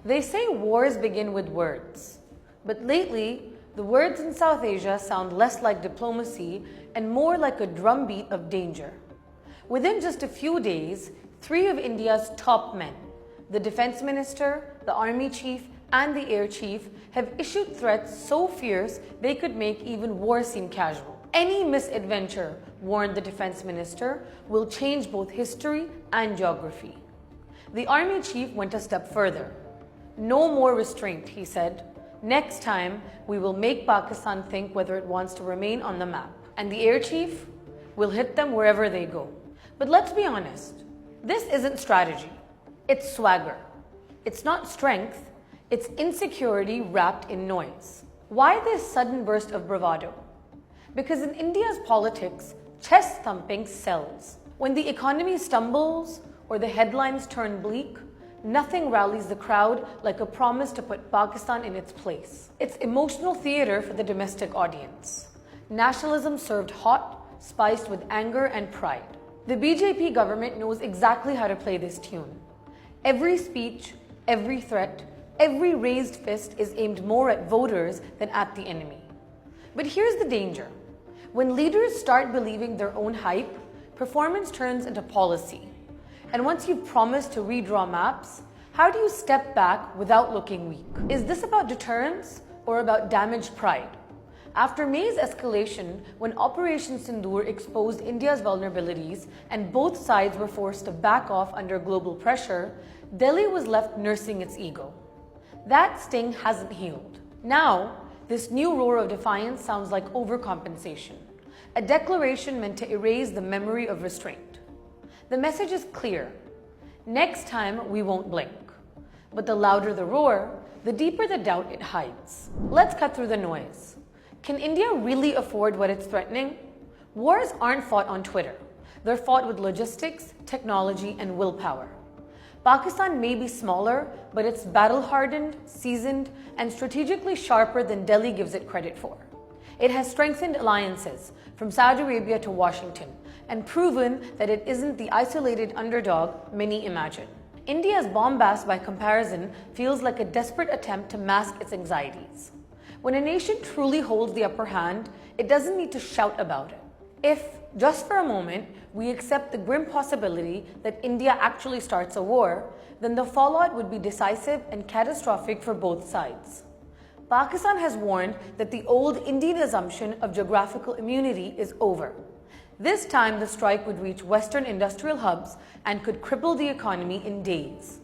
They say wars begin with words, but lately, the words in South Asia sound less like diplomacy and more like a drumbeat of danger. Within just a few days, three of India's top men, the defense minister, the army chief, and the air chief, have issued threats so fierce they could make even war seem casual. Any misadventure, warned the defense minister, will change both history and geography. The army chief went a step further. No more restraint, he said. Next time, we will make Pakistan think whether it wants to remain on the map. And the air chief will hit them wherever they go. But let's be honest, this isn't strategy. It's swagger. It's not strength, it's insecurity wrapped in noise. Why this sudden burst of bravado? Because in India's politics, chest thumping sells. When the economy stumbles or the headlines turn bleak, nothing rallies the crowd like a promise to put Pakistan in its place. It's emotional theater for the domestic audience. Nationalism served hot, spiced with anger and pride. The BJP government knows exactly how to play this tune. Every speech, every threat, every raised fist is aimed more at voters than at the enemy. But here's the danger. When leaders start believing their own hype, performance turns into policy. And once you've promised to redraw maps, how do you step back without looking weak? Is this about deterrence or about damaged pride? After May's escalation, when Operation Sindoor exposed India's vulnerabilities and both sides were forced to back off under global pressure, Delhi was left nursing its ego. That sting hasn't healed. Now, this new roar of defiance sounds like overcompensation, a declaration meant to erase the memory of restraint. The message is clear. Next time, we won't blink. But the louder the roar, the deeper the doubt it hides. Let's cut through the noise. Can India really afford what it's threatening? Wars aren't fought on Twitter. They're fought with logistics, technology, and willpower. Pakistan may be smaller, but it's battle-hardened, seasoned, and strategically sharper than Delhi gives it credit for. It has strengthened alliances, from Saudi Arabia to Washington, and proven that it isn't the isolated underdog many imagine. India's bombast, by comparison, feels like a desperate attempt to mask its anxieties. When a nation truly holds the upper hand, it doesn't need to shout about it. If, just for a moment, we accept the grim possibility that India actually starts a war, then the fallout would be decisive and catastrophic for both sides. Pakistan has warned that the old Indian assumption of geographical immunity is over. This time, the strike would reach Western industrial hubs and could cripple the economy in days.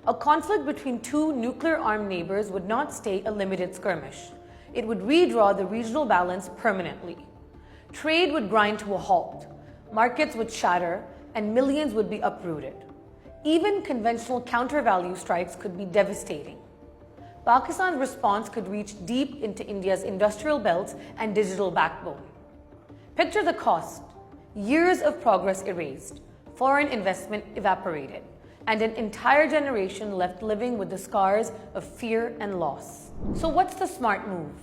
A conflict between two nuclear-armed neighbors would not stay a limited skirmish. It would redraw the regional balance permanently. Trade would grind to a halt, markets would shatter, and millions would be uprooted. Even conventional counter-value strikes could be devastating. Pakistan's response could reach deep into India's industrial belts and digital backbone. Picture the cost. Years of progress erased, foreign investment evaporated, and an entire generation left living with the scars of fear and loss. So what's the smart move?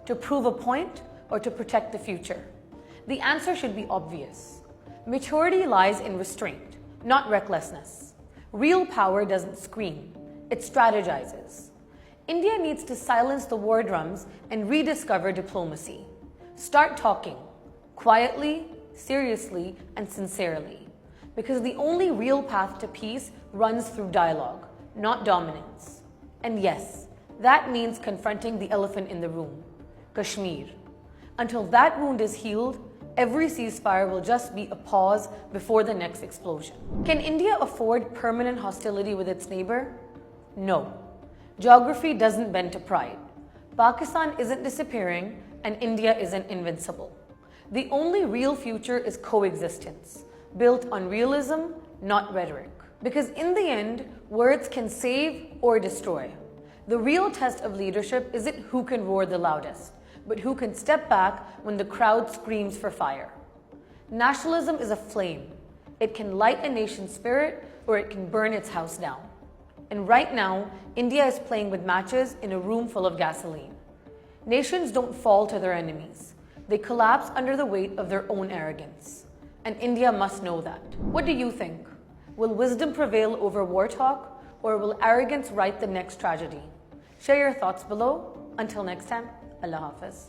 To prove a point or to protect the future? The answer should be obvious. Maturity lies in restraint, not recklessness. Real power doesn't scream, it strategizes. India needs to silence the war drums and rediscover diplomacy. Start talking, quietly, seriously, and sincerely. Because the only real path to peace runs through dialogue, not dominance. And yes, that means confronting the elephant in the room, Kashmir. Until that wound is healed, every ceasefire will just be a pause before the next explosion. Can India afford permanent hostility with its neighbor? No. Geography doesn't bend to pride. Pakistan isn't disappearing, and India isn't invincible. The only real future is coexistence, built on realism, not rhetoric. Because in the end, words can save or destroy. The real test of leadership isn't who can roar the loudest, but who can step back when the crowd screams for fire. Nationalism is a flame. It can light a nation's spirit, or it can burn its house down. And right now, India is playing with matches in a room full of gasoline. Nations don't fall to their enemies. They collapse under the weight of their own arrogance. And India must know that. What do you think? Will wisdom prevail over war talk, or will arrogance write the next tragedy? Share your thoughts below. Until next time, Allah Hafiz.